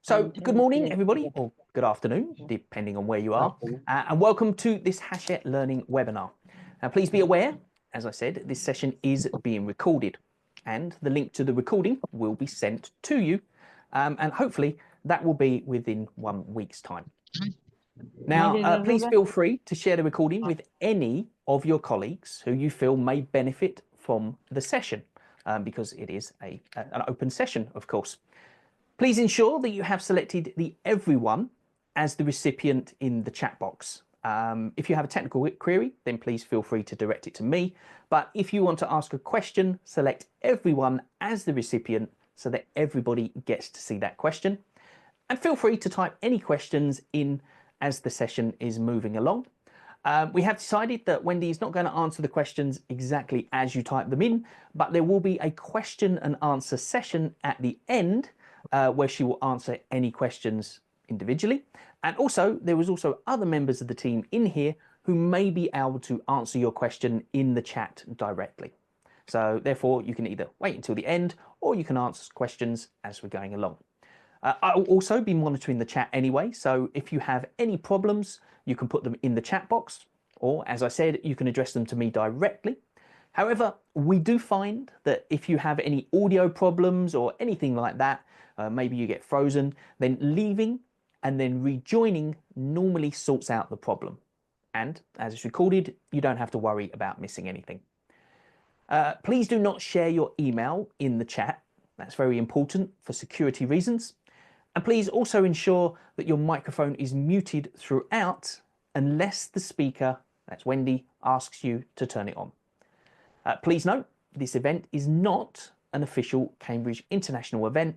So good morning, everybody, or good afternoon, depending on where you are, and welcome to this Hachette Learning webinar. Now, please be aware, as I said, this session is being recorded, and the link to the recording will be sent to you, and hopefully that will be within 1 week's time. Now, please feel free to share the recording with any of your colleagues who you feel may benefit from the session, because it is an open session, of course. Please ensure that you have selected the everyone as the recipient in the chat box. If you have a technical query, then please feel free to direct it to me. But if you want to ask a question, select everyone as the recipient so that everybody gets to see that question. And feel free to type any questions in as the session is moving along. We have decided that Wendy is not going to answer the questions exactly as you type them in, but there will be a question and answer session at the end where she will answer any questions individually. And also, there is also other members of the team in here who may be able to answer your question in the chat directly. So therefore, you can either wait until the end or you can answer questions as we're going along. I will also be monitoring the chat anyway, so if you have any problems, you can put them in the chat box, or as I said, you can address them to me directly. However, we do find that if you have any audio problems or anything like that, maybe you get frozen, then leaving and then rejoining normally sorts out the problem. And as it's recorded, you don't have to worry about missing anything. Please do not share your email in the chat. That's very important for security reasons. And please also ensure that your microphone is muted throughout unless the speaker, that's Wendy, asks you to turn it on. Please note, this event is not an official Cambridge International event,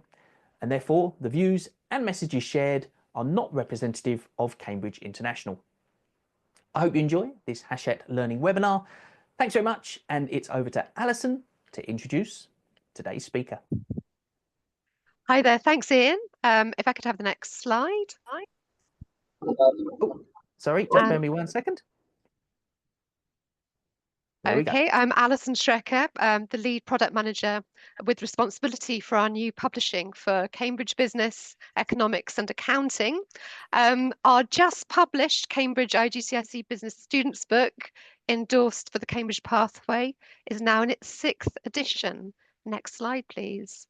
and therefore the views and messages shared are not representative of Cambridge International. I hope you enjoy this Hachette Learning webinar. Thanks very much, and it's over to Alison to introduce today's speaker. Hi there, thanks Ian. If I could have the next slide. Oh, sorry, just bear me 1 second. Okay, I'm Alison Schrecker, the lead product manager with responsibility for our new publishing for Cambridge Business, Economics and Accounting. Our just published Cambridge IGCSE Business Students book, endorsed for the Cambridge Pathway, is now in its 6th edition. Next slide, please.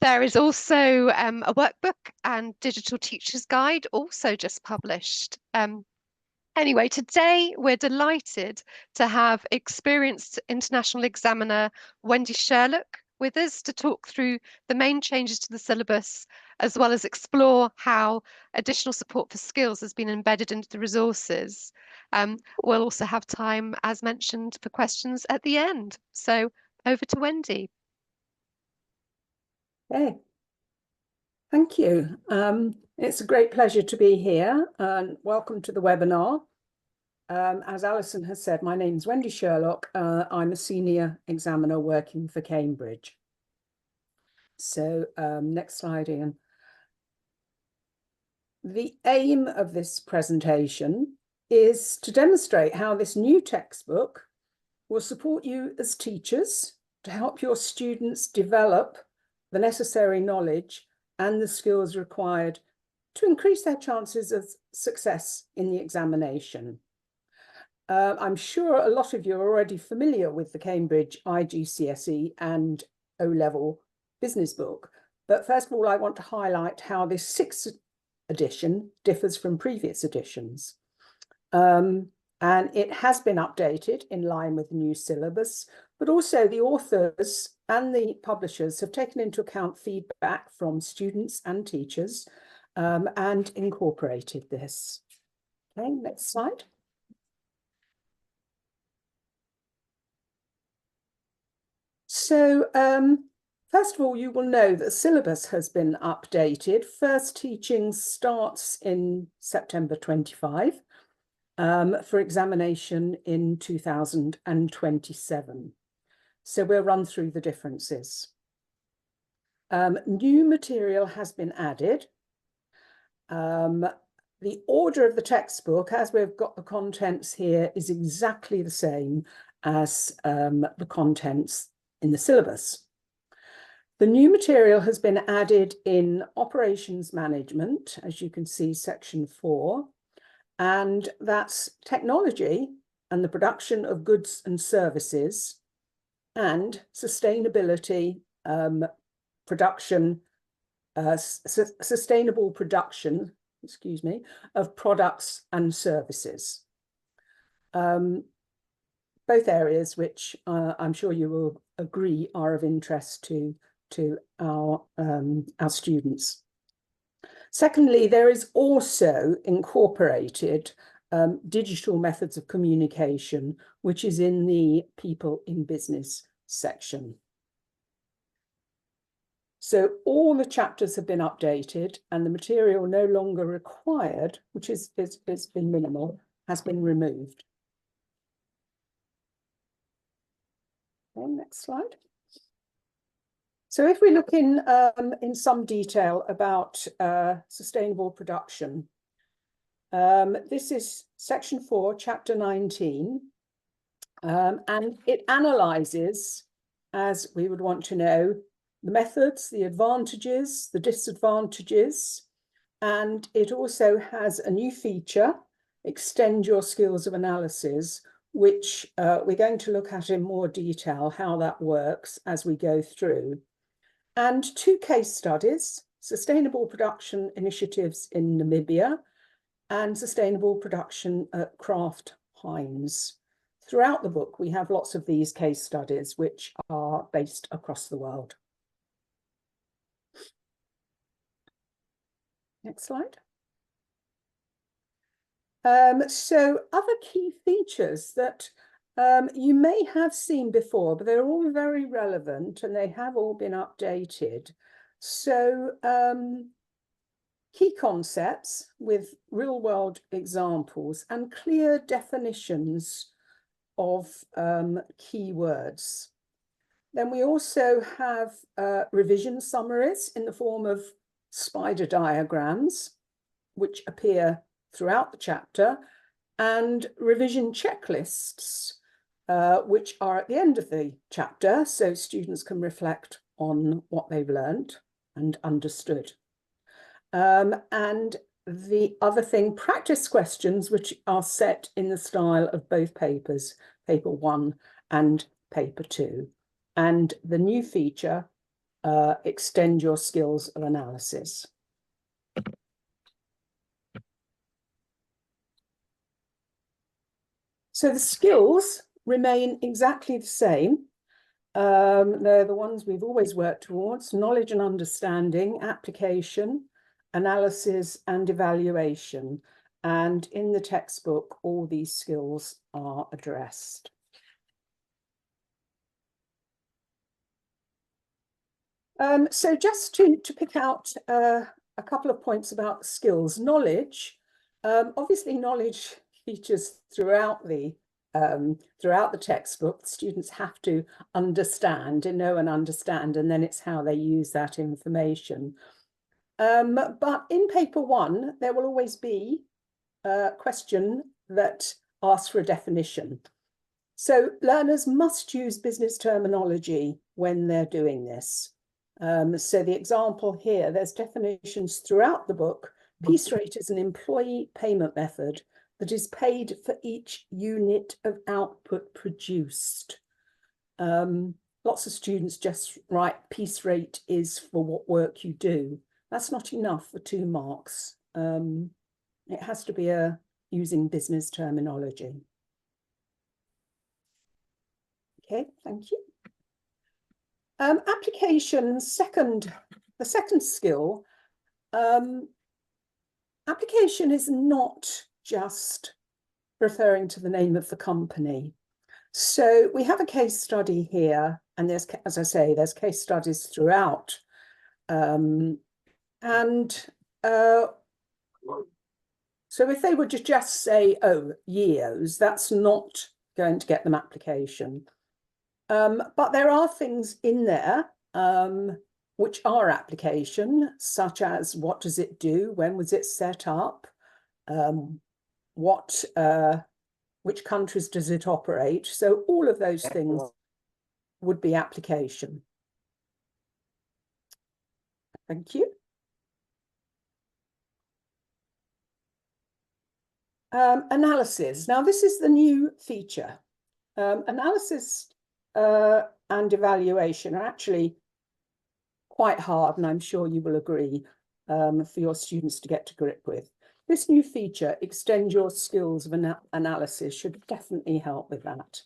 There is also a workbook and digital teacher's guide, also just published. Anyway, today we're delighted to have experienced international examiner Wendy Sherlock with us to talk through the main changes to the syllabus, as well as explore how additional support for skills has been embedded into the resources. We'll also have time, as mentioned, for questions at the end. So over to Wendy. Hey, thank you. It's a great pleasure to be here and welcome to the webinar. As Alison has said, my name is Wendy Sherlock. I'm a senior examiner working for Cambridge. So next slide, Ian. The aim of this presentation is to demonstrate how this new textbook will support you as teachers to help your students develop the necessary knowledge and the skills required to increase their chances of success in the examination. I'm sure a lot of you are already familiar with the Cambridge IGCSE and O-level business book, but first of all, I want to highlight how this 6th edition differs from previous editions. And it has been updated in line with the new syllabus, but also the authors and the publishers have taken into account feedback from students and teachers and incorporated this. Okay, next slide. So first of all, you will know that the syllabus has been updated. First teaching starts in September 25 for examination in 2027. So we'll run through the differences. New material has been added. The order of the textbook, as we've got the contents here, is exactly the same as the contents in the syllabus. The new material has been added in operations management, as you can see, section 4, and that's technology and the production of goods and services and sustainability sustainable production, of products and services. Both areas which I'm sure you will agree are of interest to our students. Secondly, there is also incorporated digital methods of communication, which is in the People in Business section. So all the chapters have been updated and the material no longer required, which has been minimal, has been removed. Okay, next slide. So if we look in some detail about sustainable production, this is section 4, chapter 19, and it analyzes, as we would want to know, the methods, the advantages, the disadvantages, and it also has a new feature, extend your skills of analysis, which we're going to look at in more detail how that works as we go through. And 2 case studies, sustainable production initiatives in Namibia and sustainable production at Kraft Heinz. Throughout the book, we have lots of these case studies which are based across the world. Next slide. So other key features that you may have seen before, but they're all very relevant and they have all been updated. So key concepts with real-world examples and clear definitions of keywords. Then we also have revision summaries in the form of spider diagrams, which appear throughout the chapter, and revision checklists, which are at the end of the chapter, so students can reflect on what they've learned and understood. And the other thing, practice questions, which are set in the style of both papers, paper 1 and paper 2. And the new feature, extend your skills of analysis. So the skills remain exactly the same. They're the ones we've always worked towards: knowledge and understanding, application, analysis and evaluation. And in the textbook, all these skills are addressed. So just to pick out a couple of points about skills. Knowledge, obviously knowledge features throughout the textbook. Students have to understand and know and understand, and then it's how they use that information. But in paper 1, there will always be a question that asks for a definition. So learners must use business terminology when they're doing this. So the example here, there's definitions throughout the book. Piece rate is an employee payment method that is paid for each unit of output produced. Lots of students just write piece rate is for what work you do. That's not enough for 2 marks. It has to be using business terminology. Okay, thank you. Application, the second skill. Application is not just referring to the name of the company. So we have a case study here, and there's, as I say, there's case studies throughout. So if they were to just say, oh, years, that's not going to get them application. But there are things in there which are application, such as what does it do, when was it set up, which countries does it operate. So all of those things would be application. Thank you. Analysis. Now, this is the new feature. Analysis and evaluation are actually quite hard, and I'm sure you will agree, for your students to get to grip with. This new feature, extend your skills of analysis, should definitely help with that.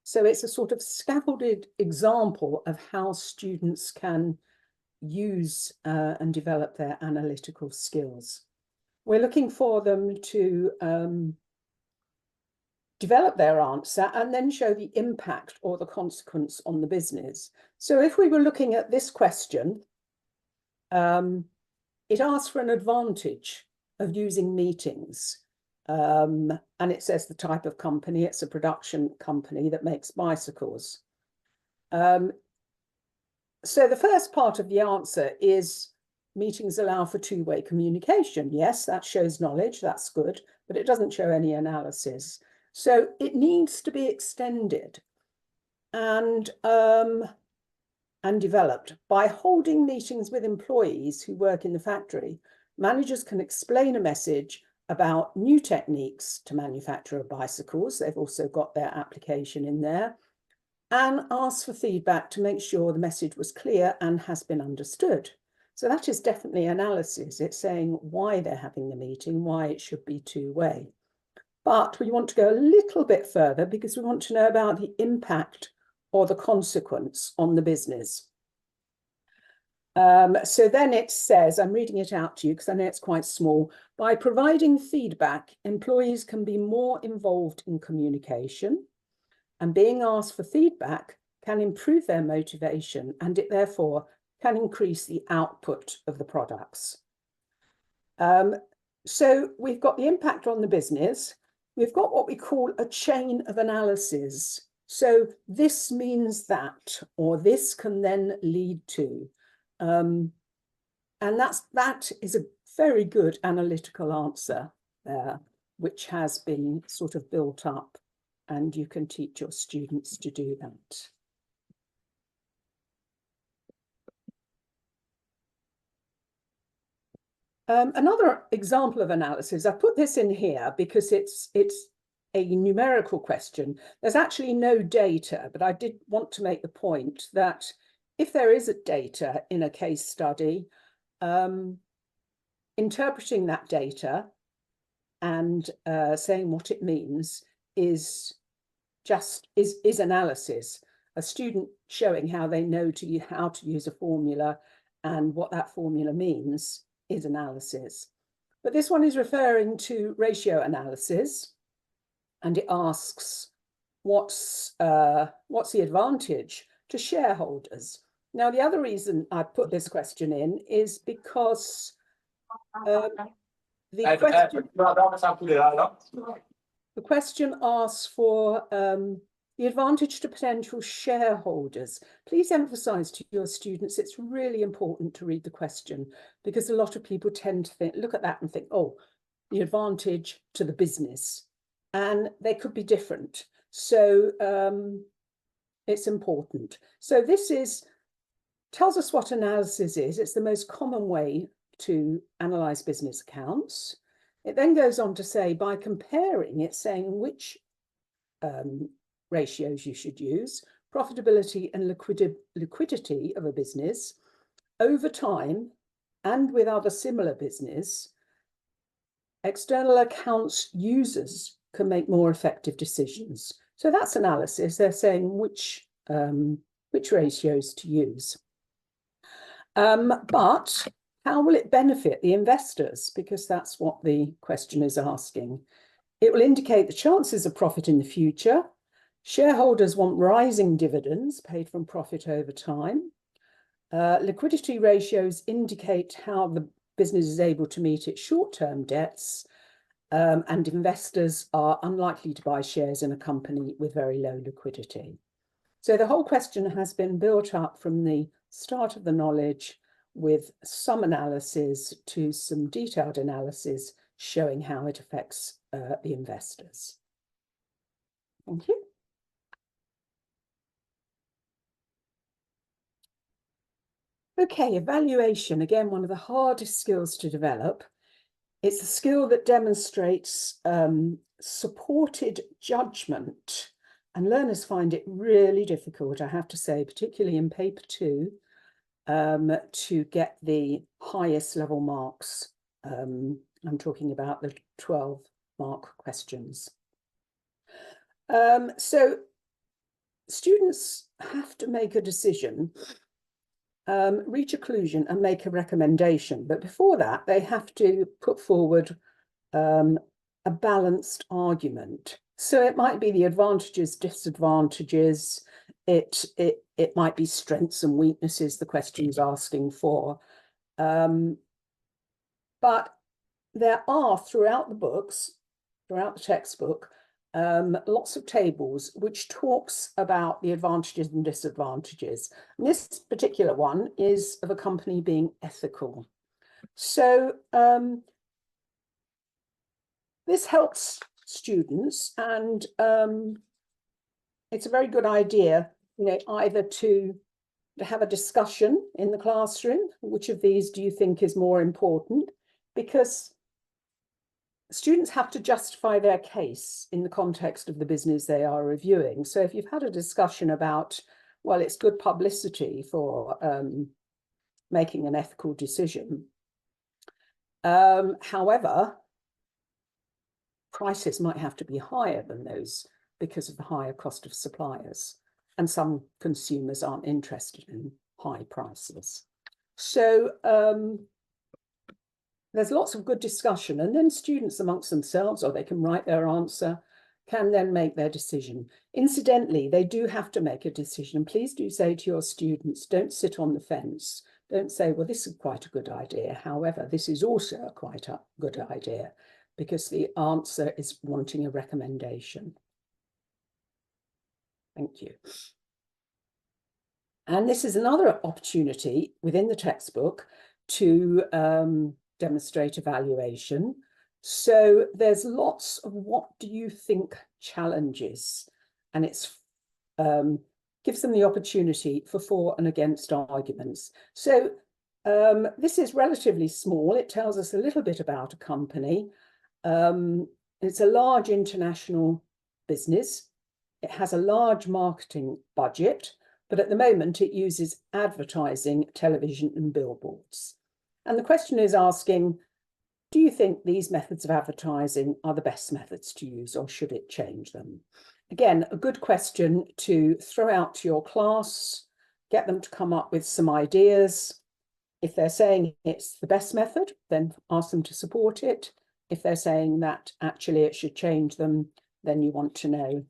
So it's a sort of scaffolded example of how students can use and develop their analytical skills. We're looking for them to develop their answer and then show the impact or the consequence on the business. So if we were looking at this question, it asks for an advantage of using meetings. And it says the type of company, it's a production company that makes bicycles. So the first part of the answer is meetings allow for two-way communication. Yes, that shows knowledge, that's good, but it doesn't show any analysis. So it needs to be extended and developed. By holding meetings with employees who work in the factory, managers can explain a message about new techniques to manufacture bicycles. They've also got their application in there, and ask for feedback to make sure the message was clear and has been understood. So that is definitely analysis. It's saying why they're having the meeting, why it should be two-way. But we want to go a little bit further because we want to know about the impact or the consequence on the business. So then it says, I'm reading it out to you because I know it's quite small. By providing feedback, employees can be more involved in communication, and being asked for feedback can improve their motivation, and it therefore can increase the output of the products. So we've got the impact on the business. We've got what we call a chain of analysis. So this means that, or this can then lead to. And that is a very good analytical answer there, which has been sort of built up, and you can teach your students to do that. Another example of analysis, I put this in here because it's a numerical question. There's actually no data, but I did want to make the point that if there is a data in a case study, interpreting that data and saying what it means is analysis. A student showing how they know how to use a formula and what that formula means is analysis. But this one is referring to ratio analysis, and it asks what's the advantage to shareholders. Now, the other reason I put this question in is because the question asks for the advantage to potential shareholders. Please emphasize to your students, it's really important to read the question, because a lot of people tend to look at that and think, oh, the advantage to the business, and they could be different. So it's important. So this tells us what analysis is. It's the most common way to analyze business accounts. It then goes on to say, by comparing, it's saying which ratios you should use, profitability and liquidity of a business over time and with other similar business. External accounts users can make more effective decisions. So that's analysis. They're saying which ratios to use. But how will it benefit the investors? Because that's what the question is asking. It will indicate the chances of profit in the future. Shareholders want rising dividends paid from profit over time. Liquidity ratios indicate how the business is able to meet its short-term debts, and investors are unlikely to buy shares in a company with very low liquidity. So the whole question has been built up from the start of the knowledge with some analysis to some detailed analysis showing how it affects the investors. Thank you. Okay, evaluation, again, one of the hardest skills to develop. It's a skill that demonstrates supported judgment, and learners find it really difficult, I have to say, particularly in paper 2, to get the highest level marks. I'm talking about the 12-mark questions. So students have to make a decision, reach a conclusion and make a recommendation. But before that, they have to put forward a balanced argument. So it might be the advantages, disadvantages, it might be strengths and weaknesses the question's asking for. But there are, throughout the books, throughout the textbook, lots of tables which talks about the advantages and disadvantages. And this particular one is of a company being ethical. So this helps students, and it's a very good idea, you know, either to have a discussion in the classroom, which of these do you think is more important? Because students have to justify their case in the context of the business they are reviewing. So if you've had a discussion about, well, it's good publicity for making an ethical decision. However, prices might have to be higher than those because of the higher cost of suppliers. And some consumers aren't interested in high prices. So there's lots of good discussion, and then students amongst themselves, or they can write their answer, can then make their decision. Incidentally, they do have to make a decision. Please do say to your students, don't sit on the fence. Don't say, well, this is quite a good idea. However, this is also quite a good idea, because the answer is wanting a recommendation. Thank you. And this is another opportunity within the textbook to demonstrate evaluation. So there's lots of what do you think challenges, and it's gives them the opportunity for for and against arguments. So this is relatively small. It tells us a little bit about a company. It's a large international business. It has a large marketing budget, but at the moment it uses advertising, television and billboards. And the question is asking, do you think these methods of advertising are the best methods to use, or should it change them? Again, a good question to throw out to your class, get them to come up with some ideas. If they're saying it's the best method, then ask them to support it. If they're saying that actually it should change them, then you want to know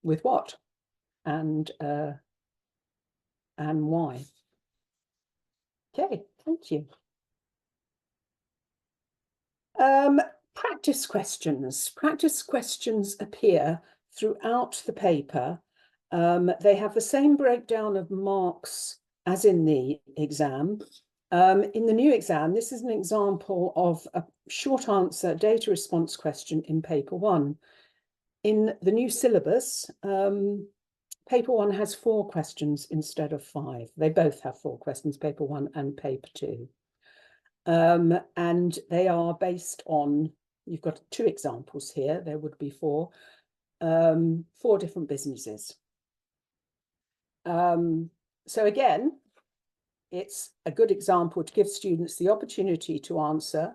with what and why. Okay, thank you. Practice questions. Practice questions appear throughout the paper. They have the same breakdown of marks as in the exam. In the new exam, this is an example of a short answer data response question in paper 1. In the new syllabus, paper 1 has 4 questions instead of 5. They both have 4 questions, paper 1 and paper 2. And they are based on, you've got 2 examples here, there would be 4 different businesses. So again, it's a good example to give students the opportunity to answer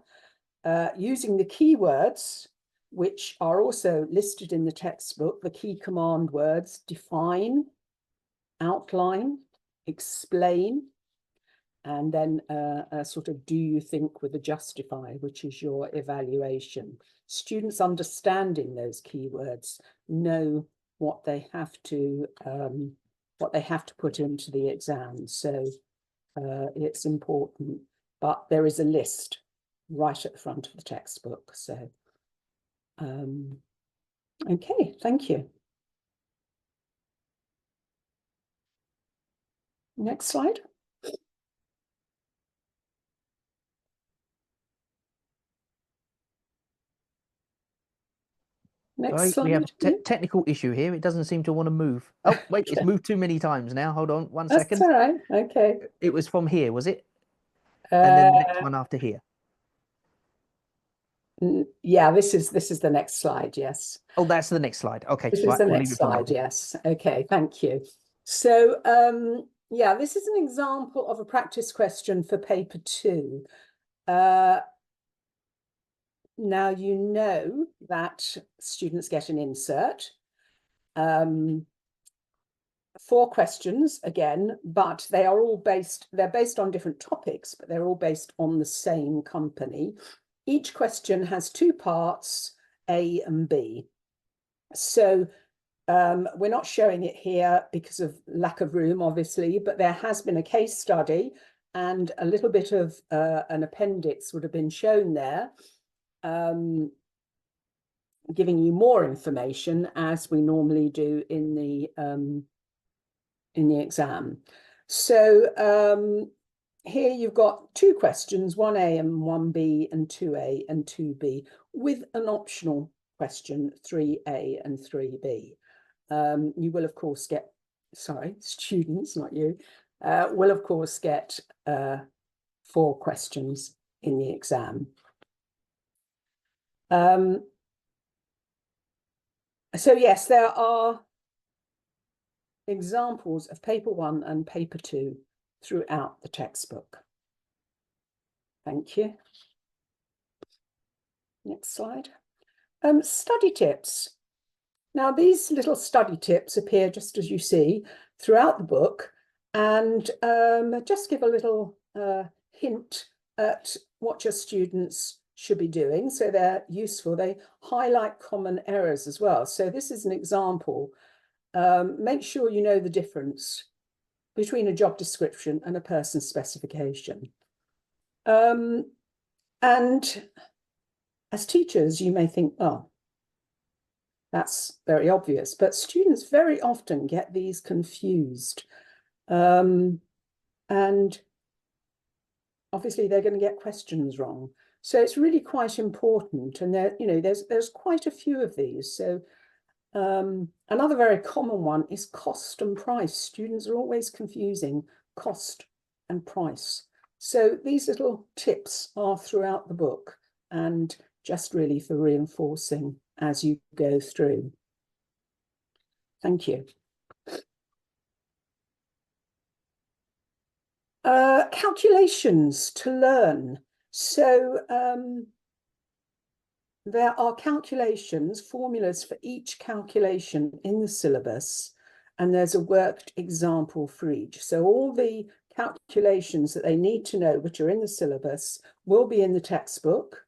using the keywords, which are also listed in the textbook, the key command words: define, outline, explain, and then a sort of do you think with a justify, which is your evaluation. Students understanding those keywords know what they have to put into the exam. So it's important, but there is a list right at the front of the textbook. So okay, thank you. Next slide. Next Right, slide. we have a please. technical issue here. It doesn't seem to want to move. Oh, wait, it's Okay. moved too many times now. Hold on one That's second. all right. Okay. It was from here, was it? And then the next one after here. Yeah, this is the next slide. Yes. Oh, that's the next slide. Okay, This is right, the we'll next leave it for now. slide. Yes. Okay. Thank you. So, yeah, this is an example of a practice question for paper 2. Now you know that students get an insert. 4 questions again, but they are all they're based on different topics, but they're all based on the same company. Each question has 2 parts, A and B. So we're not showing it here because of lack of room, obviously, but there has been a case study and a little bit of an appendix would have been shown there, giving you more information as we normally do in the exam. So here you've got 2 questions, 1A and 1B, and 2A and 2B, with an optional question, 3A and 3B. You will, of course, get, sorry, students, not you, will, of course, get 4 questions in the exam. So, yes, there are examples of paper 1 and paper 2 throughout the textbook. Thank you. Next slide. Study tips. Now, these little study tips appear just as you see throughout the book, and just give a little hint at what your students should be doing. So they're useful. They highlight common errors as well. So this is an example. Make sure you know the difference between a job description and a person's specification. And as teachers, you may think, oh, that's very obvious, but students very often get these confused. And obviously they're going to get questions wrong. So it's really quite important. And there, you know, there's quite a few of these. So another very common one is cost and price. Students are always confusing cost and price. So these little tips are throughout the book and just really for reinforcing as you go through. Thank you. Calculations to learn. So there are calculations, formulas for each calculation in the syllabus, and there's a worked example for each. So all the calculations that they need to know, which are in the syllabus, will be in the textbook,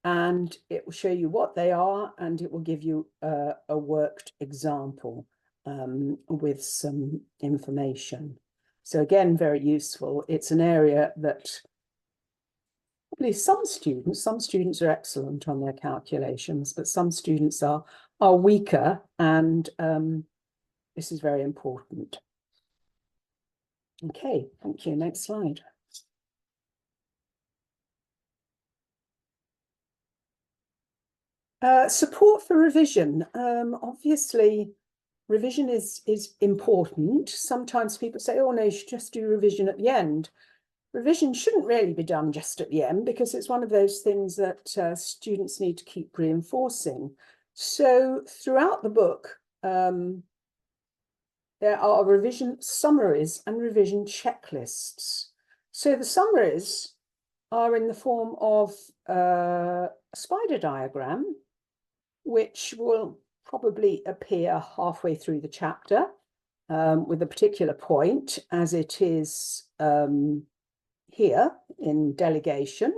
and it will show you what they are, and it will give you a worked example with some information. So again, very useful. It's an area that probably some students are excellent on their calculations, but some students are weaker, and this is very important. Okay, thank you. Next slide. Support for revision. Obviously, revision is important. Sometimes people say, oh no, you should just do revision at the end. Revision shouldn't really be done just at the end, because it's one of those things that students need to keep reinforcing. So throughout the book, there are revision summaries and revision checklists. So the summaries are in the form of a spider diagram, which will probably appear halfway through the chapter with a particular point, as it is here in delegation,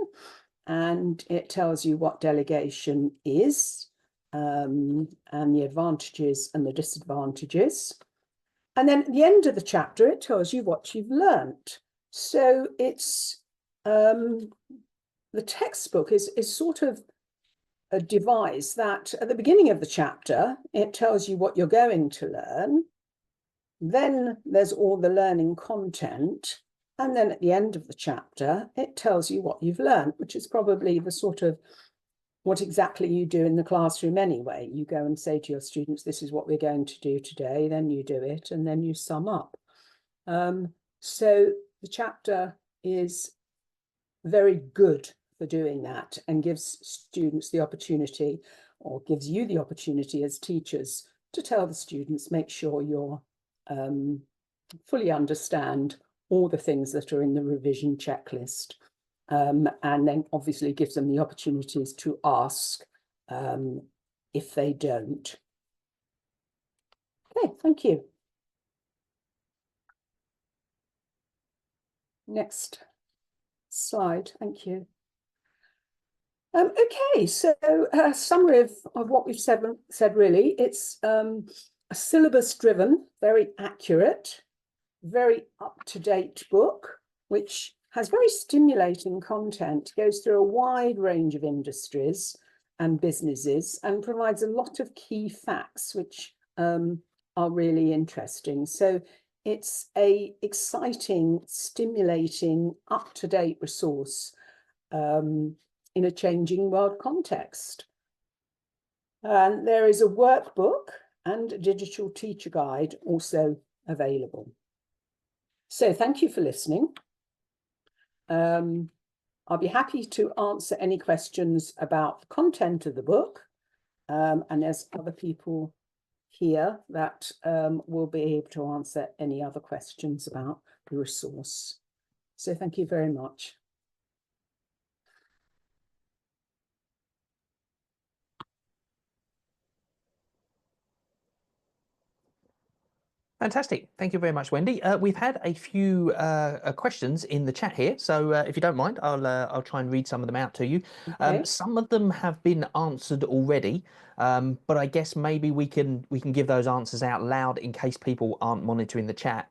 and it tells you what delegation is and the advantages and the disadvantages. And then at the end of the chapter, it tells you what you've learnt. So it's the textbook is sort of a device that at the beginning of the chapter, it tells you what you're going to learn. Then there's all the learning content. And then at the end of the chapter, it tells you what you've learned, which is probably the sort of what exactly you do in the classroom anyway. You go and say to your students, this is what we're going to do today, then you do it, and then you sum up. So the chapter is very good for doing that and gives students the opportunity, or gives you the opportunity as teachers, to tell the students, make sure you're fully understand all the things that are in the revision checklist. And then obviously gives them the opportunities to ask if they don't. Okay, thank you. Next slide, thank you. Okay, so a summary of what we've said really. It's a syllabus driven, very accurate, very up-to-date book, which has very stimulating content, goes through a wide range of industries and businesses, and provides a lot of key facts which are really interesting. So it's a exciting, stimulating, up-to-date resource in a changing world context. And there is a workbook and a digital teacher guide also available. So thank you for listening. I'll be happy to answer any questions about the content of the book. And there's other people here that will be able to answer any other questions about the resource. So thank you very much. Fantastic. Thank you very much, Wendy. We've had a few questions in the chat here, so if you don't mind, I'll try and read some of them out to you. Okay. Some of them have been answered already, but I guess maybe we can give those answers out loud in case people aren't monitoring the chat.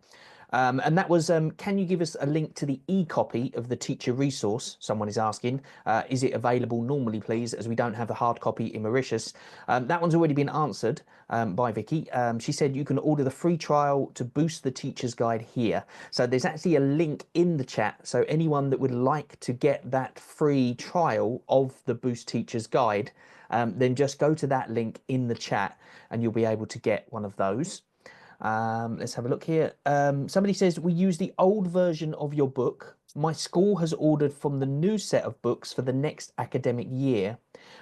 And that was, can you give us a link to the e-copy of the teacher resource? Someone is asking. Is it available normally, please, as we don't have the hard copy in Mauritius? That one's already been answered by Vicky. She said you can order the free trial to boost the teacher's guide here. So there's actually a link in the chat. So anyone that would like to get that free trial of the Boost Teacher's Guide, then just go to that link in the chat and you'll be able to get one of those. Let's have a look here. Somebody says, we use the old version of your book. My school has ordered from the new set of books for the next academic year.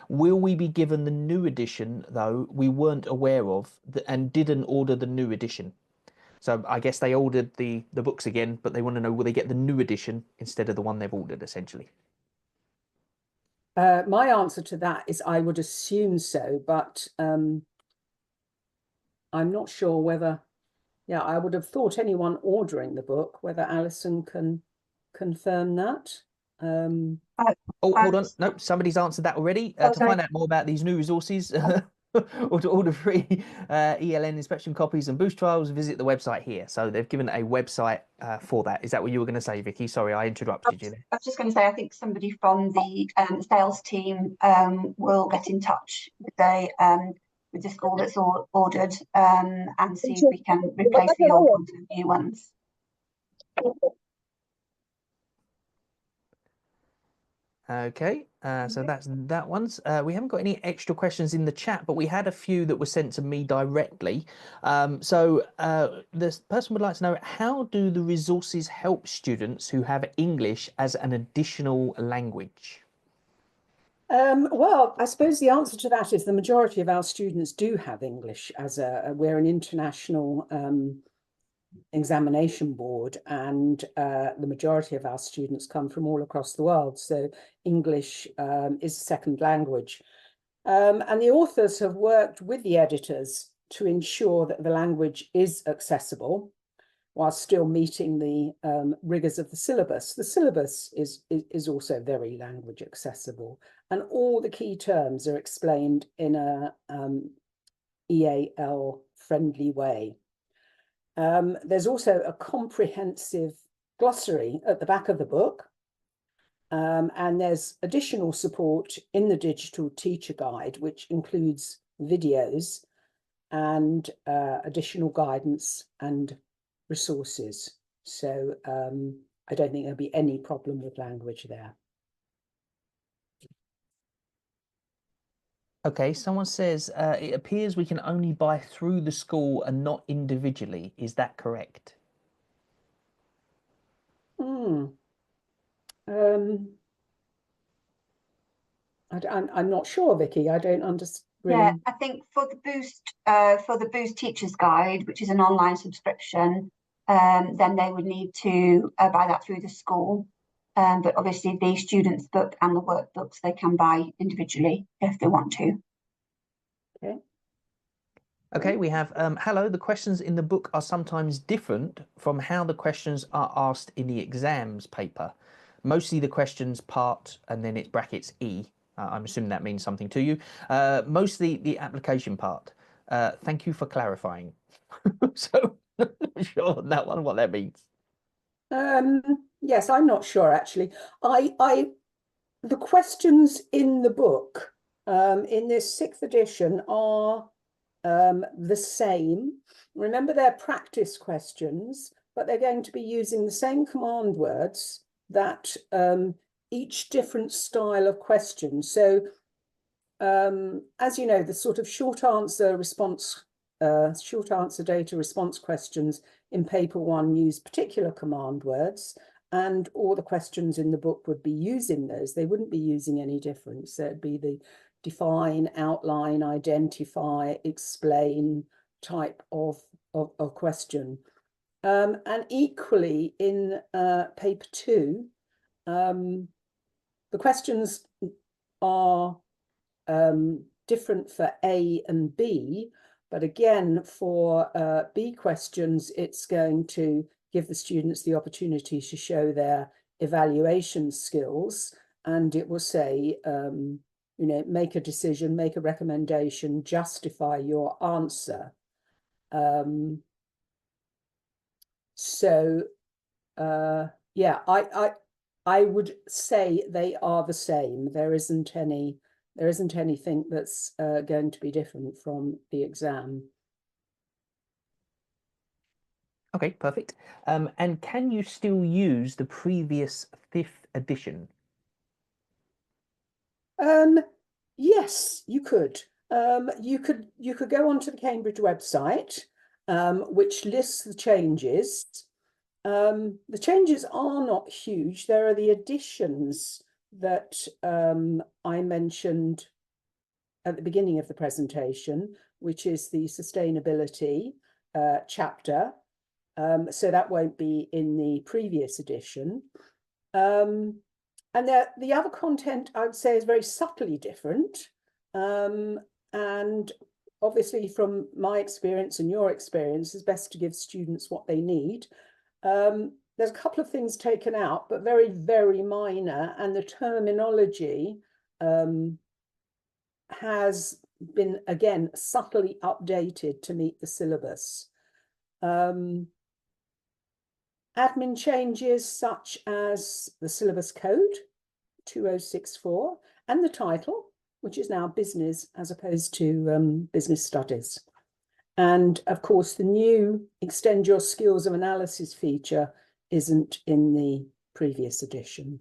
Will we be given the new edition, though we weren't aware of and didn't order the new edition? So I guess they ordered the books again, but they want to know, will they get the new edition instead of the one they've ordered, essentially? My answer to that is I would assume so, but I'm not sure whether, yeah, I would have thought anyone ordering the book, whether Alison can confirm that. Oh, hold on. No, somebody's answered that already. To find out more about these new resources or to order free ELN inspection copies and Boost trials, visit the website here. So they've given a website for that. Is that what you were going to say, Vicky? Sorry, I interrupted you there. I was just going to say, I think somebody from the sales team will get in touch with the school that's ordered and see if we can replace the old ones with new ones. Okay, so that's that one's. We haven't got any extra questions in the chat, but we had a few that were sent to me directly. This person would like to know, how do the resources help students who have English as an additional language? Well, I suppose the answer to that is the majority of our students do have English as we're an international examination board, and the majority of our students come from all across the world. So English is a second language. And the authors have worked with the editors to ensure that the language is accessible while still meeting the rigors of the syllabus. The syllabus is also very language accessible, and all the key terms are explained in a EAL friendly way. There's also a comprehensive glossary at the back of the book, and there's additional support in the digital teacher guide, which includes videos and additional guidance and resources. So I don't think there'll be any problem with language there. Okay, someone says it appears we can only buy through the school and not individually. Is that correct? I'm not sure, Vicky. I don't understand. Yeah, I think for the Boost Teachers Guide, which is an online subscription, then they would need to buy that through the school. But obviously the students' book and the workbooks they can buy individually if they want to. Okay. Okay, we have, hello, the questions in the book are sometimes different from how the questions are asked in the exams paper. Mostly the questions part, and then it's brackets E. I'm assuming that means something to you. Mostly the application part. Thank you for clarifying. So, I'm not sure on that one, what that means. Yes, I'm not sure actually. The questions in the book, in this 6th edition are the same. Remember, they're practice questions, but they're going to be using the same command words that each different style of question. So, as you know, the sort of short answer data response questions in paper 1 use particular command words, and all the questions in the book would be using those. They wouldn't be using any different. So it'd be the define, outline, identify, explain type of question. And equally in paper 2, the questions are different for A and B, but again, for B questions, it's going to give the students the opportunity to show their evaluation skills, and it will say, you know, make a decision, make a recommendation, justify your answer. Yeah, I would say they are the same. There isn't anything that's going to be different from the exam. Okay, perfect. And can you still use the previous 5th edition? Yes, you could. You could go onto the Cambridge website, which lists the changes. The changes are not huge. There are the additions that I mentioned at the beginning of the presentation, which is the sustainability chapter. So that won't be in the previous edition. And the other content, I would say, is very subtly different. And obviously, from my experience and your experience, it's best to give students what they need. There's a couple of things taken out, but very, very minor. And the terminology has been, again, subtly updated to meet the syllabus. Admin changes such as the syllabus code 2064 and the title, which is now business as opposed to business studies. And of course, the new extend your skills of analysis feature isn't in the previous edition.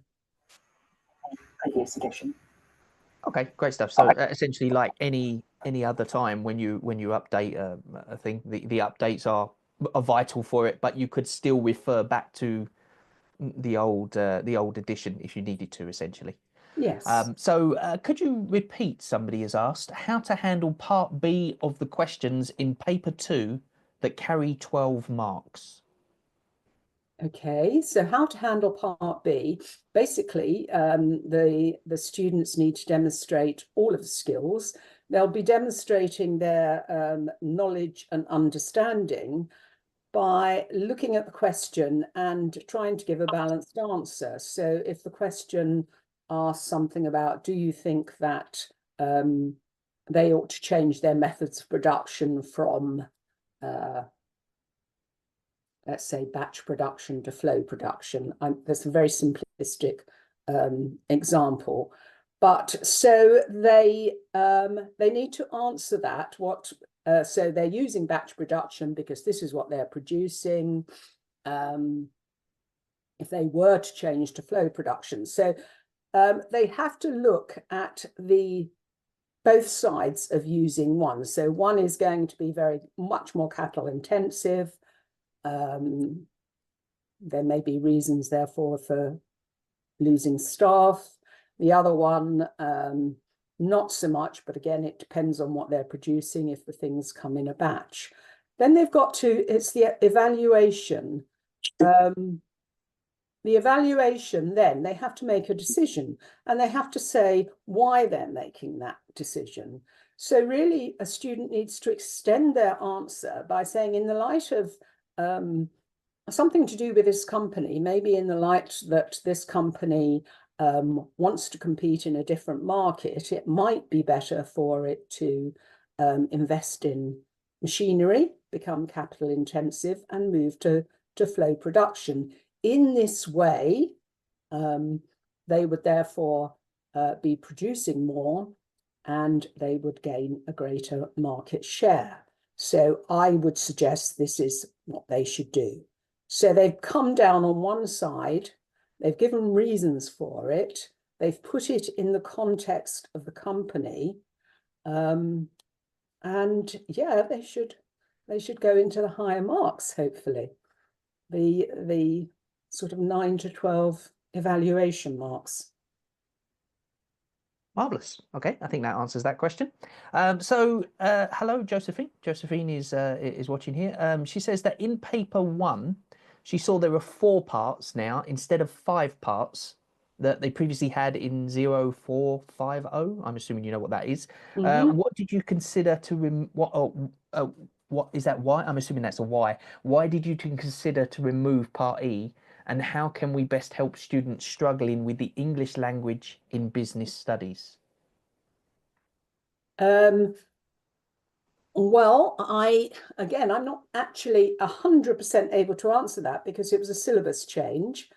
Okay, great stuff. So essentially, like any other time when you update a thing, the updates are vital for it, but you could still refer back to the old edition if you needed to, essentially. Yes. So could you repeat, somebody has asked, how to handle part B of the questions in paper 2 that carry 12 marks? Okay, so how to handle part B. Basically, the students need to demonstrate all of the skills. They'll be demonstrating their knowledge and understanding by looking at the question and trying to give a balanced answer. So if the question asks something about, do you think that they ought to change their methods of production from let's say batch production to flow production. That's a very simplistic example, but so they need to answer that. So they're using batch production because this is what they're producing. If they were to change to flow production, so they have to look at the both sides of using one. So one is going to be much more capital intensive. There may be reasons, therefore, for losing staff. The other one, not so much, but again, it depends on what they're producing if the things come in a batch. Then they've got to, it's the evaluation. The evaluation, then they have to make a decision, and they have to say why they're making that decision. So really, a student needs to extend their answer by saying, in the light of something to do with this company, maybe in the light that this company wants to compete in a different market, it might be better for it to invest in machinery, become capital intensive, and move to flow production. In this way, they would therefore be producing more, and they would gain a greater market share. So I would suggest this is what they should do. So they've come down on one side, they've given reasons for it, they've put it in the context of the company, and yeah, they should go into the higher marks, hopefully. The sort of 9 to 12 evaluation marks. Marvelous. Okay, I think that answers that question. Hello, Josephine. Josephine is watching here. She says that in paper 1, she saw there were 4 parts now instead of 5 parts that they previously had in 0450. I'm assuming you know what that is. What did you consider to what is that? Why? I'm assuming that's a why. Why did you consider to remove part E? And how can we best help students struggling with the English language in business studies? Well, I'm not actually 100% able to answer that because it was a syllabus change.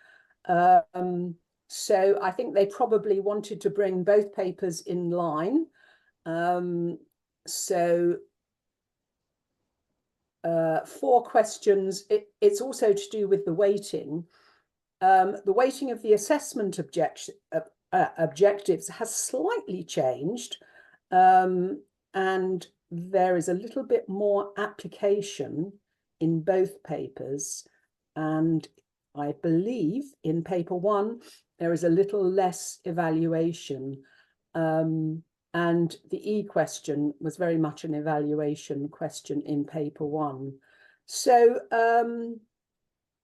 So I think they probably wanted to bring both papers in line. So 4 questions. It's also to do with the weighting. The weighting of the assessment objectives has slightly changed, and there is a little bit more application in both papers, and I believe in paper 1 there is a little less evaluation, and the E question was very much an evaluation question in paper 1. So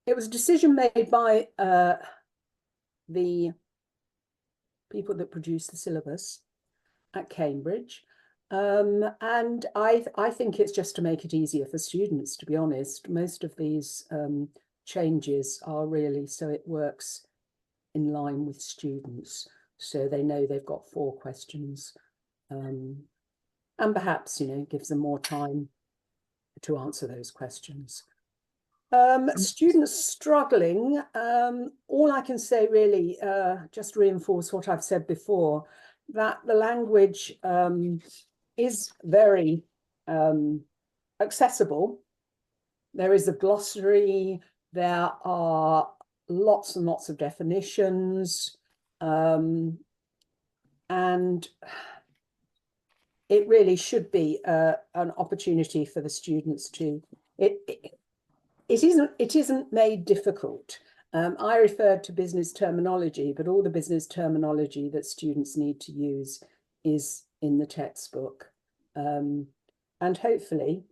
it was a decision made by the people that produced the syllabus at Cambridge. And I think it's just to make it easier for students, to be honest. Most of these changes are really so it works in line with students, so they know they've got 4 questions, and perhaps, you know, gives them more time to answer those questions. Students struggling, all I can say really, just reinforce what I've said before, that the language is very accessible. There is a glossary, there are lots and lots of definitions, and it really should be an opportunity for the students to, it isn't made difficult. I referred to business terminology, but all the business terminology that students need to use is in the textbook. And hopefully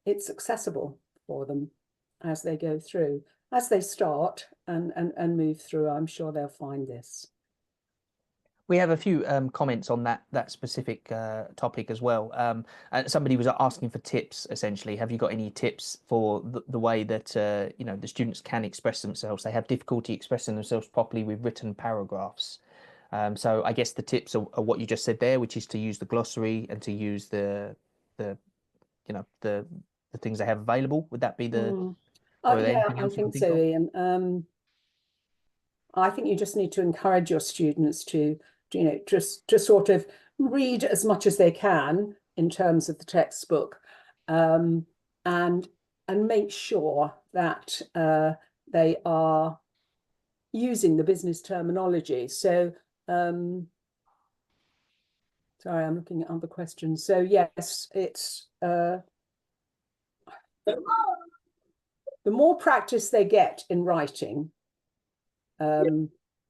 it's accessible for them as they go through. As they start and move through, I'm sure they'll find this. We have a few comments on that specific topic as well. Somebody was asking for tips, essentially. Have you got any tips for the way that you know, the students can express themselves? They have difficulty expressing themselves properly with written paragraphs. So I guess the tips are what you just said there, which is to use the glossary and to use the you know, the things they have available. Would that be the? Yeah, I think so, Ian. I think you just need to encourage your students to, you know, just to sort of read as much as they can in terms of the textbook, and make sure that they are using the business terminology. So Sorry, I'm looking at other questions. So yes, it's the more practice they get in writing, the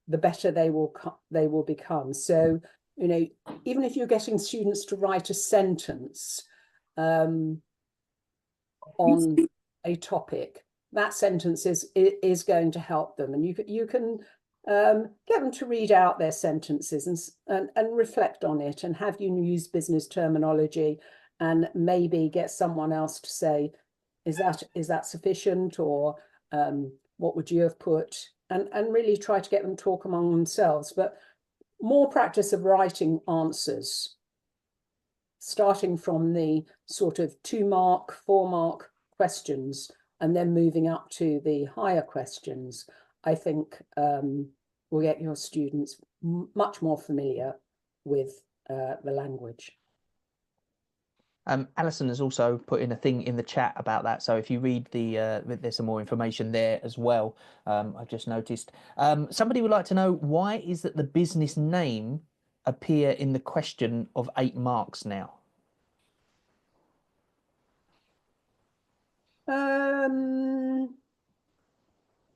better they will become. So, you know, even if you're getting students to write a sentence on a topic, that sentence is going to help them, and you can get them to read out their sentences and reflect on it, and have you use business terminology, and maybe get someone else to say, is that sufficient, or what would you have put, and really try to get them to talk among themselves. But more practice of writing answers, starting from the sort of 2-mark, 4-mark questions, and then moving up to the higher questions, I think will get your students much more familiar with the language. Alison has also put in a thing in the chat about that. So if you read there's some more information there as well. I've just noticed. Somebody would like to know, why is that the business name appear in the question of 8 marks now?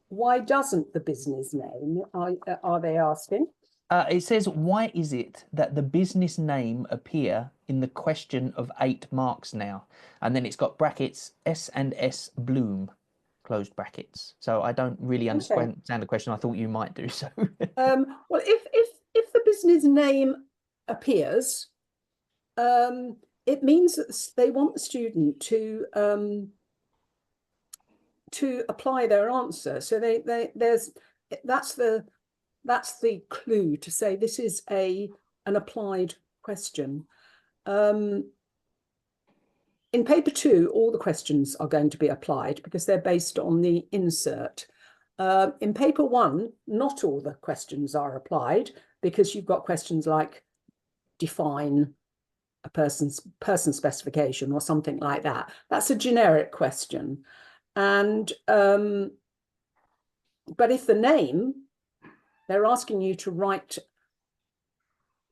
Why doesn't the business name, are they asking? It says, why is it that the business name appear in the question of 8 marks now? And then it's got brackets, S&S Bloom, closed brackets. So I don't really understand the question. I thought you might do so. Well, if the business name appears, it means that they want the student to apply their answer. So that's the clue to say this is an applied question. In paper 2, all the questions are going to be applied because they're based on the insert. In paper 1, not all the questions are applied, because you've got questions like define a person specification or something like that. That's a generic question. And but if the name, they're asking you to write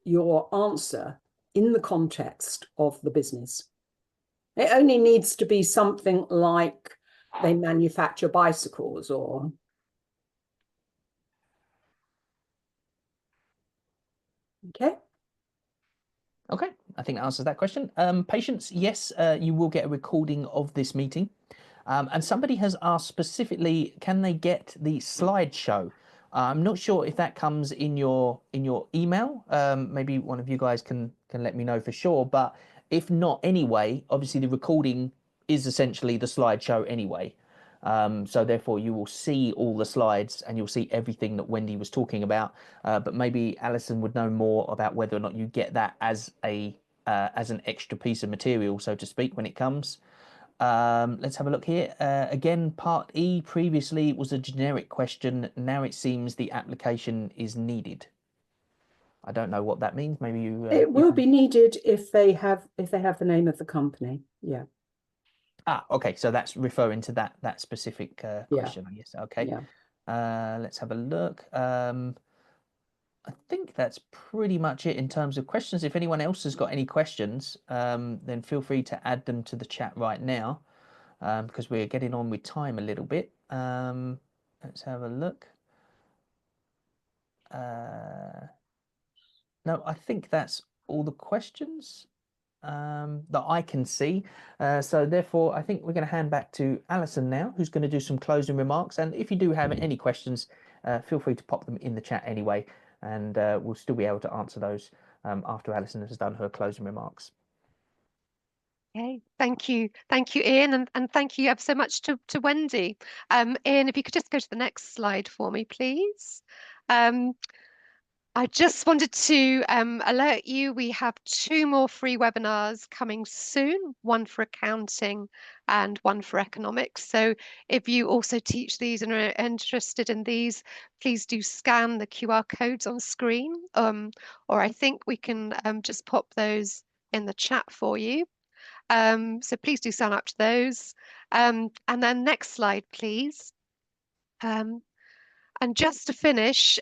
your answer in the context of the business. It only needs to be something like they manufacture bicycles, or okay. Okay, I think that answers that question. Patience, yes, you will get a recording of this meeting. And somebody has asked specifically, can they get the slideshow? I'm not sure if that comes in your email. Maybe one of you guys can let me know for sure. But if not, anyway, obviously the recording is essentially the slideshow anyway. So therefore you will see all the slides and you'll see everything that Wendy was talking about. But maybe Alison would know more about whether or not you get that as an extra piece of material, so to speak, when it comes. Let's have a look here. Again, part E previously was a generic question. Now it seems the application is needed. I don't know what that means. Maybe you. It will be needed if they have the name of the company. Yeah. Ah, okay. So that's referring to that specific question, I guess. Okay. Yeah. Let's have a look. I think that's pretty much it in terms of questions. If anyone else has got any questions, then feel free to add them to the chat right now, because we're getting on with time a little bit. Let's have a look. No, I think that's all the questions that I can see. So therefore, I think we're going to hand back to Alison now, who's going to do some closing remarks. And if you do have any questions, feel free to pop them in the chat anyway, and we'll still be able to answer those after Alison has done her closing remarks. Okay, thank you, Ian, and thank you ever so much to Wendy. Ian, if you could just go to the next slide for me, please. I just wanted to alert you, we have 2 more free webinars coming soon, one for accounting and one for economics. So if you also teach these and are interested in these, please do scan the QR codes on screen, or I think we can just pop those in the chat for you. So please do sign up to those. And then next slide, please. And just to finish,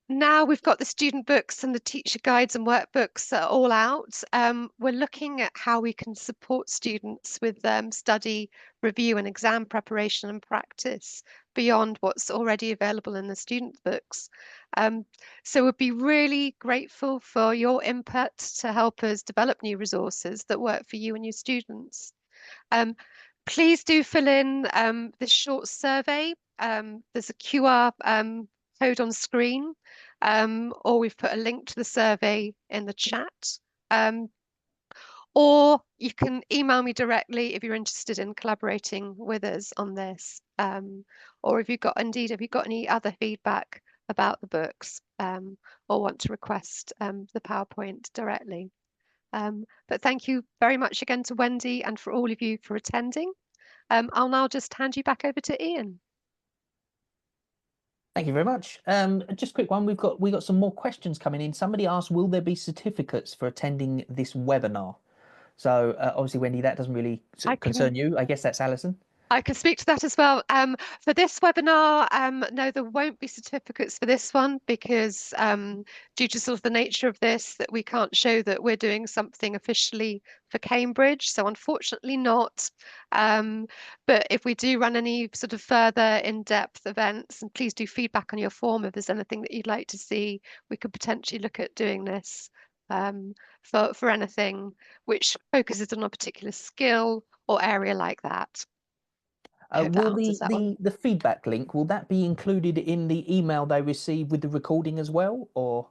now we've got the student books and the teacher guides and workbooks all out, we're looking at how we can support students with study, review and exam preparation and practice beyond what's already available in the student books. So we'd be really grateful for your input to help us develop new resources that work for you and your students. Please do fill in this short survey. There's a QR code on screen, or we've put a link to the survey in the chat. Or you can email me directly if you're interested in collaborating with us on this. Or if you've got any other feedback about the books, or want to request the PowerPoint directly. But thank you very much again to Wendy and for all of you for attending. I'll now just hand you back over to Ian. Thank you very much. Just a quick one. We got some more questions coming in. Somebody asked, will there be certificates for attending this webinar? So obviously, Wendy, that doesn't really concern you. I guess that's Alison. I can speak to that as well. For this webinar, no, there won't be certificates for this one because due to sort of the nature of this, that we can't show that we're doing something officially for Cambridge. So unfortunately not. But if we do run any sort of further in-depth events, and please do feedback on your form if there's anything that you'd like to see, we could potentially look at doing this for anything which focuses on a particular skill or area like that. Will the feedback link, will that be included in the email they receive with the recording as well, or?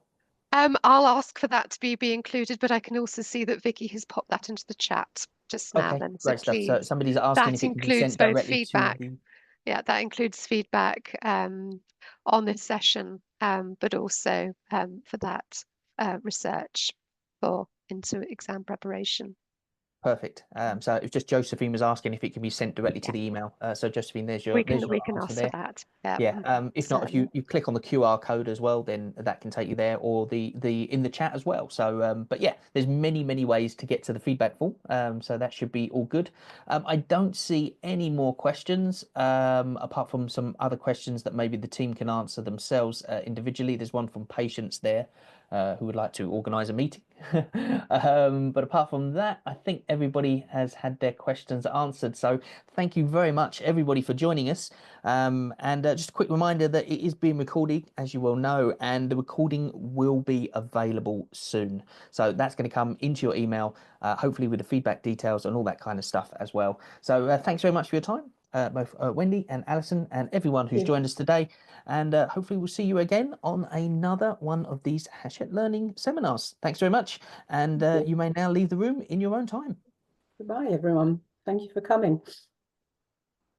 I'll ask for that to be included, but I can also see that Vicky has popped that into the chat just now. Okay, then, great stuff. So somebody's asking if it can be sent directly to the... Yeah, that includes feedback on this session, but also for that research into exam preparation. Perfect. So it's just Josephine was asking if it can be sent directly to the email. So Josephine, there's your we can answer ask there. for that. Yeah. If not, if you click on the QR code as well, then that can take you there, or the in the chat as well. So but yeah, there's many ways to get to the feedback form. So that should be all good. I don't see any more questions apart from some other questions that maybe the team can answer themselves individually. There's one from Patience there. Who would like to organise a meeting. But apart from that, I think everybody has had their questions answered. So thank you very much, everybody, for joining us. And just a quick reminder that it is being recorded, as you well know, and the recording will be available soon. So that's going to come into your email, hopefully with the feedback details and all that kind of stuff as well. So thanks very much for your time. Both Wendy and Alison and everyone who's joined us today. And hopefully we'll see you again on another one of these Hachette Learning seminars. Thanks very much. And you may now leave the room in your own time. Goodbye, everyone. Thank you for coming.